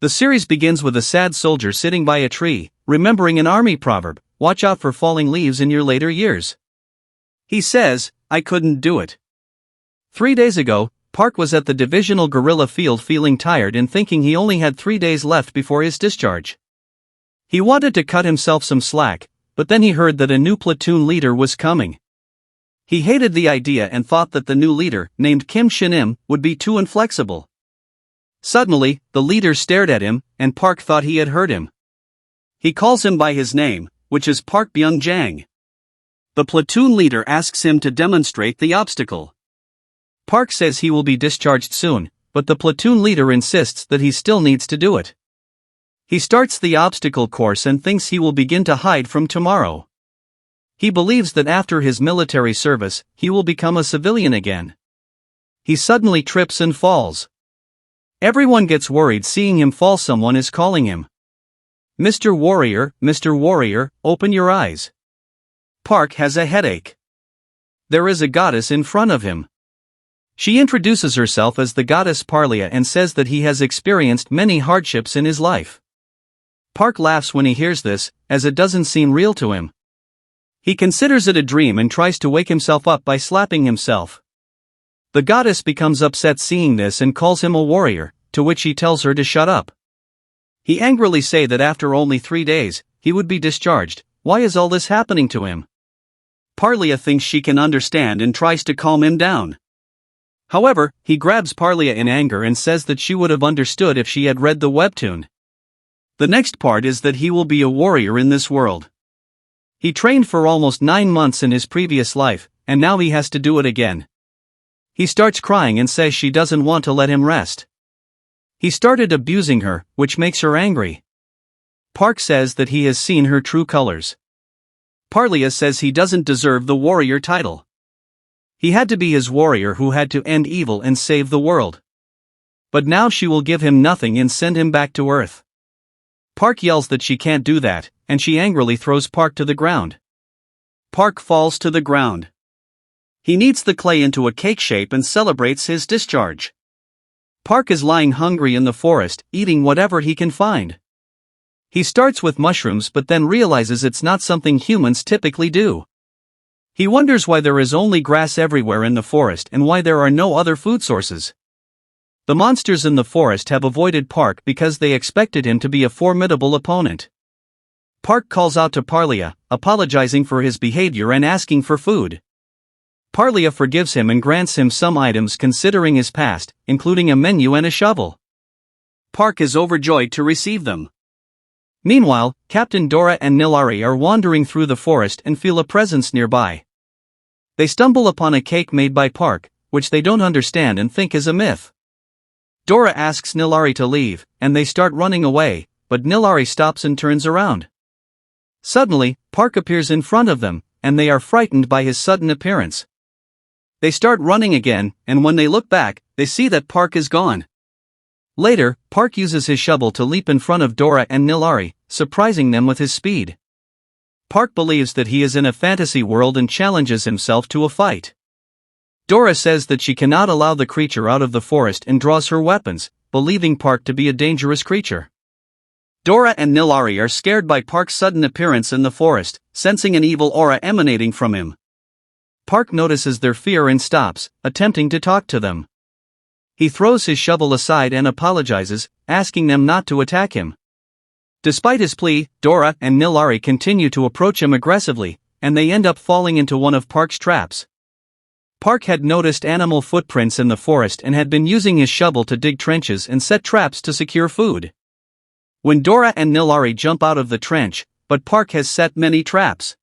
The series begins with a sad soldier sitting by a tree, remembering an army proverb, "Watch out for falling leaves in your later years." He says, "I couldn't do it." 3 days ago, Park was at the divisional guerrilla field feeling tired and thinking he only had 3 days left before his discharge. He wanted to cut himself some slack, but then he heard that a new platoon leader was coming. He hated the idea and thought that the new leader, named Kim Shin-im, would be too inflexible. Suddenly, the leader stared at him, and Park thought he had heard him. He calls him by his name, which is Park Byung-jang. The platoon leader asks him to demonstrate the obstacle. Park says he will be discharged soon, but the platoon leader insists that he still needs to do it. He starts the obstacle course and thinks he will begin to hide from tomorrow. He believes that after his military service, he will become a civilian again. He suddenly trips and falls. Everyone gets worried seeing him fall. Someone is calling him. Mr. Warrior, open your eyes. Park has a headache. There is a goddess in front of him. She introduces herself as the goddess Parlia and says that he has experienced many hardships in his life. Park laughs when he hears this, as it doesn't seem real to him. He considers it a dream and tries to wake himself up by slapping himself. The goddess becomes upset seeing this and calls him a warrior, to which he tells her to shut up. He angrily says that after only 3 days, he would be discharged. Why is all this happening to him? Parlia thinks she can understand and tries to calm him down. However, he grabs Parlia in anger and says that she would have understood if she had read the webtoon. The next part is that he will be a warrior in this world. He trained for almost 9 months in his previous life, and now he has to do it again. He starts crying and says she doesn't want to let him rest. He started abusing her, which makes her angry. Park says that he has seen her true colors. Parlia says he doesn't deserve the warrior title. He had to be his warrior who had to end evil and save the world. But now she will give him nothing and send him back to Earth. Park yells that she can't do that, and she angrily throws Park to the ground. Park falls to the ground. He kneads the clay into a cake shape and celebrates his discharge. Park is lying hungry in the forest, eating whatever he can find. He starts with mushrooms but then realizes it's not something humans typically do. He wonders why there is only grass everywhere in the forest and why there are no other food sources. The monsters in the forest have avoided Park because they expected him to be a formidable opponent. Park calls out to Parlia, apologizing for his behavior and asking for food. Parlia forgives him and grants him some items considering his past, including a menu and a shovel. Park is overjoyed to receive them. Meanwhile, Captain Dora and Nilari are wandering through the forest and feel a presence nearby. They stumble upon a cake made by Park, which they don't understand and think is a myth. Dora asks Nilari to leave, and they start running away, but Nilari stops and turns around. Suddenly, Park appears in front of them, and they are frightened by his sudden appearance. They start running again, and when they look back, they see that Park is gone. Later, Park uses his shovel to leap in front of Dora and Nilari, surprising them with his speed. Park believes that he is in a fantasy world and challenges himself to a fight. Dora says that she cannot allow the creature out of the forest and draws her weapons, believing Park to be a dangerous creature. Dora and Nilari are scared by Park's sudden appearance in the forest, sensing an evil aura emanating from him. Park notices their fear and stops, attempting to talk to them. He throws his shovel aside and apologizes, asking them not to attack him. Despite his plea, Dora and Nilari continue to approach him aggressively, and they end up falling into one of Park's traps. Park had noticed animal footprints in the forest and had been using his shovel to dig trenches and set traps to secure food. When Dora and Nilari jump out of the trench, but Park has set many traps.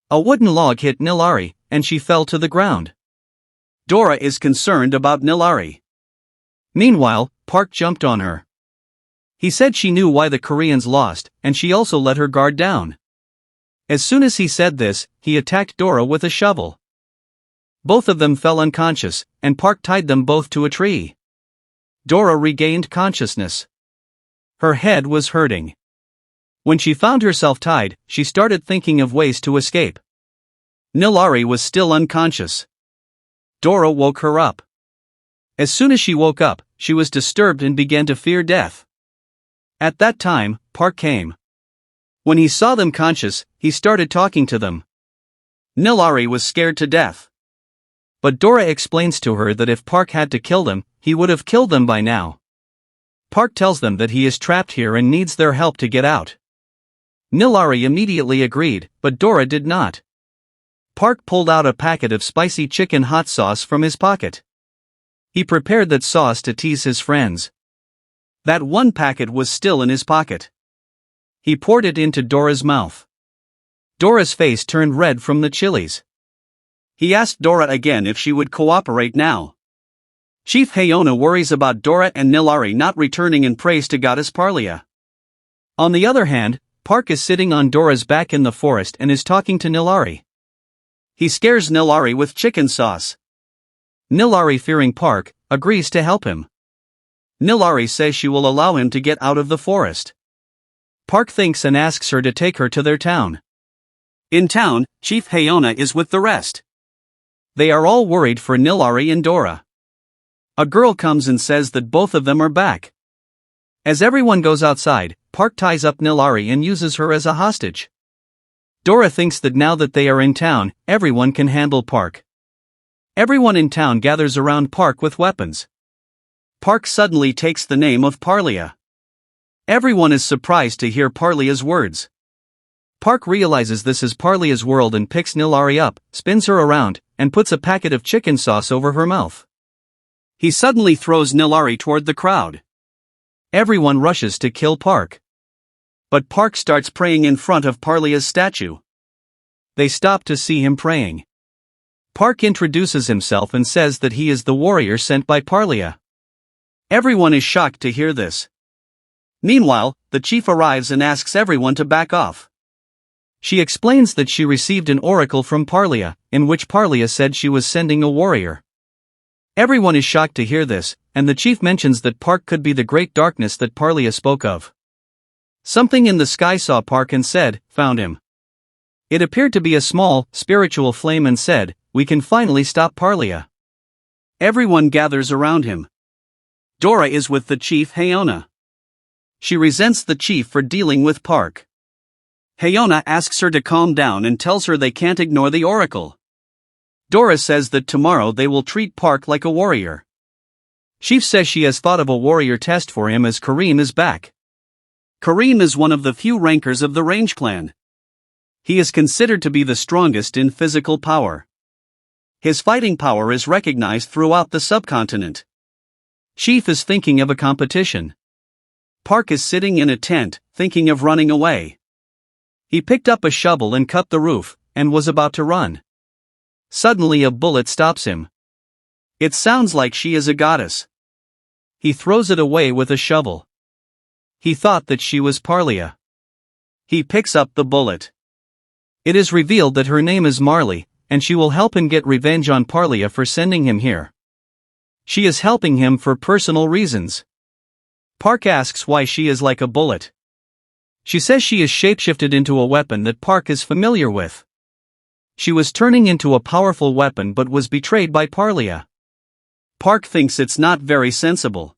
A wooden log hit Nilari, and she fell to the ground. Dora is concerned about Nilari. Meanwhile, Park jumped on her. He said she knew why the Koreans lost, and she also let her guard down. As soon as he said this, he attacked Dora with a shovel. Both of them fell unconscious, and Park tied them both to a tree. Dora regained consciousness. Her head was hurting. When she found herself tied, she started thinking of ways to escape. Nilari was still unconscious. Dora woke her up. As soon as she woke up, she was disturbed and began to fear death. At that time, Park came. When he saw them conscious, he started talking to them. Nilari was scared to death. But Dora explains to her that if Park had to kill them, he would have killed them by now. Park tells them that he is trapped here and needs their help to get out. Nilari immediately agreed, but Dora did not. Park pulled out a packet of spicy chicken hot sauce from his pocket. He prepared that sauce to tease his friends. That one packet was still in his pocket. He poured it into Dora's mouth. Dora's face turned red from the chilies. He asked Dora again if she would cooperate now. Chief Hayona worries about Dora and Nilari not returning and prays to goddess Parlia. On the other hand, Park is sitting on Dora's back in the forest and is talking to Nilari. He scares Nilari with chicken sauce. Nilari, fearing Park, agrees to help him. Nilari says she will allow him to get out of the forest. Park thinks and asks her to take her to their town. In town, Chief Hayona is with the rest. They are all worried for Nilari and Dora. A girl comes and says that both of them are back. As everyone goes outside, Park ties up Nilari and uses her as a hostage. Dora thinks that now that they are in town, everyone can handle Park. Everyone in town gathers around Park with weapons. Park suddenly takes the name of Parlia. Everyone is surprised to hear Parlia's words. Park realizes this is Parlia's world and picks Nilari up, spins her around, and puts a packet of chicken sauce over her mouth. He suddenly throws Nilari toward the crowd. Everyone rushes to kill Park. But Park starts praying in front of Parlia's statue. They stop to see him praying. Park introduces himself and says that he is the warrior sent by Parlia. Everyone is shocked to hear this. Meanwhile, the chief arrives and asks everyone to back off. She explains that she received an oracle from Parlia, in which Parlia said she was sending a warrior. Everyone is shocked to hear this, and the chief mentions that Park could be the great darkness that Parlia spoke of. Something in the sky saw Park and said, "Found him." It appeared to be a small, spiritual flame and said, "We can finally stop Parlia." Everyone gathers around him. Dora is with the chief Hayona. She resents the chief for dealing with Park. Hayona asks her to calm down and tells her they can't ignore the oracle. Dora says that tomorrow they will treat Park like a warrior. Chief says she has thought of a warrior test for him as Kareem is back. Kareem is one of the few rankers of the Range clan. He is considered to be the strongest in physical power. His fighting power is recognized throughout the subcontinent. Chief is thinking of a competition. Park is sitting in a tent, thinking of running away. He picked up a shovel and cut the roof, and was about to run. Suddenly a bullet stops him. It sounds like she is a goddess. He throws it away with a shovel. He thought that she was Parlia. He picks up the bullet. It is revealed that her name is Marley, and she will help him get revenge on Parlia for sending him here. She is helping him for personal reasons. Park asks why she is like a bullet. She says she is shapeshifted into a weapon that Park is familiar with. She was turning into a powerful weapon but was betrayed by Parlia. Park thinks it's not very sensible.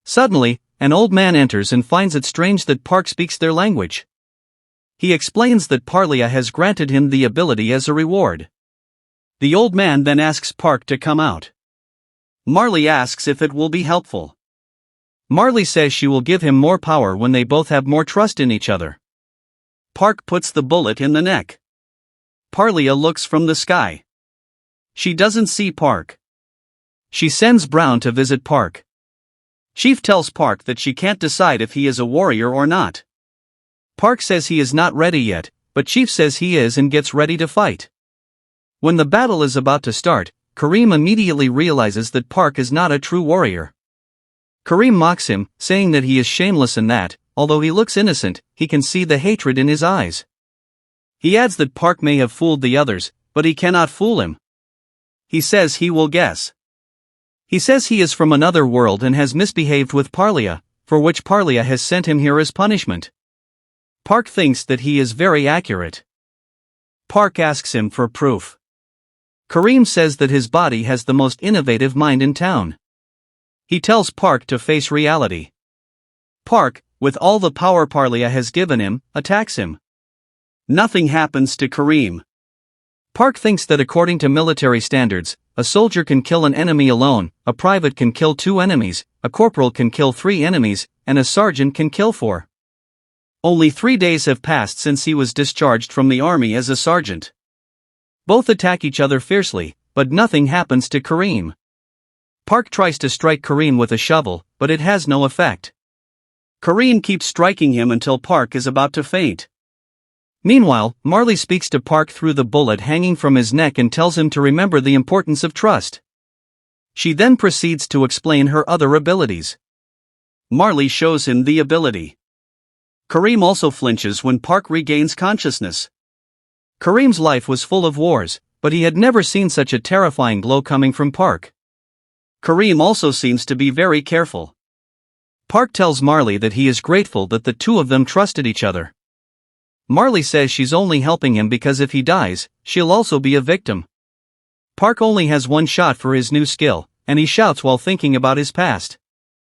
Suddenly, an old man enters and finds it strange that Park speaks their language. He explains that Parlia has granted him the ability as a reward. The old man then asks Park to come out. Marley asks if it will be helpful. Marley says she will give him more power when they both have more trust in each other. Park puts the bullet in the neck. Parlia looks from the sky. She doesn't see Park. She sends Brown to visit Park. Chief tells Park that she can't decide if he is a warrior or not. Park says he is not ready yet, but Chief says he is and gets ready to fight. When the battle is about to start, Kareem immediately realizes that Park is not a true warrior. Kareem mocks him, saying that he is shameless and that, although he looks innocent, he can see the hatred in his eyes. He adds that Park may have fooled the others, but he cannot fool him. He says he will guess. He says he is from another world and has misbehaved with Parlia, for which Parlia has sent him here as punishment. Park thinks that he is very accurate. Park asks him for proof. Kareem says that his body has the most innovative mind in town. He tells Park to face reality. Park, with all the power Parlia has given him, attacks him. Nothing happens to Kareem. Park thinks that according to military standards, a soldier can kill an enemy alone, a private can kill 2 enemies, a corporal can kill 3 enemies, and a sergeant can kill 4. Only 3 days have passed since he was discharged from the army as a sergeant. Both attack each other fiercely, but nothing happens to Kareem. Park tries to strike Kareem with a shovel, but it has no effect. Kareem keeps striking him until Park is about to faint. Meanwhile, Marley speaks to Park through the bullet hanging from his neck and tells him to remember the importance of trust. She then proceeds to explain her other abilities. Marley shows him the ability. Kareem also flinches when Park regains consciousness. Kareem's life was full of wars, but he had never seen such a terrifying blow coming from Park. Kareem also seems to be very careful. Park tells Marley that he is grateful that the two of them trusted each other. Marley says she's only helping him because if he dies, she'll also be a victim. Park only has one shot for his new skill, and he shouts while thinking about his past.